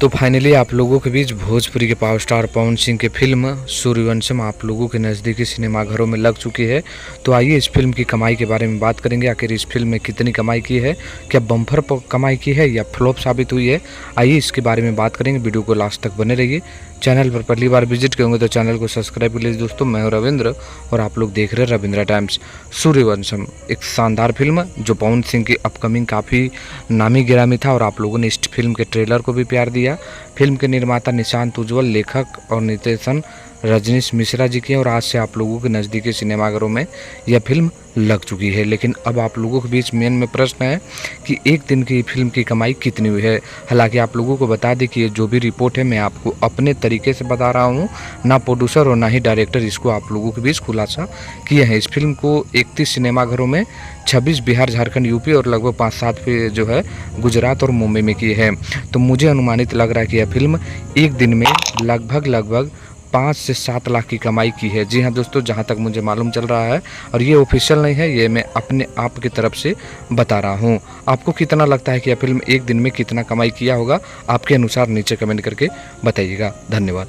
तो फाइनली आप लोगों के बीच भोजपुरी के पावर स्टार पवन सिंह की फिल्म सूर्यवंशम आप लोगों के नज़दीकी सिनेमाघरों में लग चुकी है। तो आइए इस फिल्म की कमाई के बारे में बात करेंगे। आखिर इस फिल्म में कितनी कमाई की है, क्या बम्पर कमाई की है या फ्लॉप साबित हुई है, आइए इसके बारे में बात करेंगे। वीडियो को लास्ट तक बने रहिए। चैनल पर पहली बार विजिट करेंगे तो चैनल को सब्सक्राइब कर लीजिए दोस्तों। मैं हूं रविंद्र और आप लोग देख रहे हैं रविंद्र टाइम्स। सूर्यवंशम एक शानदार फिल्म जो पवन सिंह की अपकमिंग काफ़ी नामी गिरामी था और आप लोगों ने इस फिल्म के ट्रेलर को भी प्यार दिया। फिल्म के निर्माता निशांत उज्ज्वल, लेखक और निर्देशन रजनीश मिश्रा जी की है और आज से आप लोगों के नज़दीकी सिनेमाघरों में यह फिल्म लग चुकी है। लेकिन अब आप लोगों के बीच मेन में प्रश्न है कि एक दिन की फिल्म की कमाई कितनी हुई है। हालांकि आप लोगों को बता दें कि ये जो भी रिपोर्ट है मैं आपको अपने तरीके से बता रहा हूँ, ना प्रोड्यूसर और ना ही डायरेक्टर इसको आप लोगों के बीच खुलासा किए हैं। इस फिल्म को 31 सिनेमाघरों में 26 बिहार, झारखंड, यूपी और लगभग 5-7 पे जो है गुजरात और मुंबई में की है। तो मुझे अनुमानित लग रहा है कि यह फिल्म एक दिन में लगभग 5 से 7 लाख की कमाई की है। जी हाँ दोस्तों, जहाँ तक मुझे मालूम चल रहा है, और ये ऑफिशियल नहीं है, ये मैं अपने आप की तरफ से बता रहा हूँ। आपको कितना लगता है कि यह फिल्म एक दिन में कितना कमाई किया होगा? आपके अनुसार नीचे कमेंट करके बताइएगा। धन्यवाद।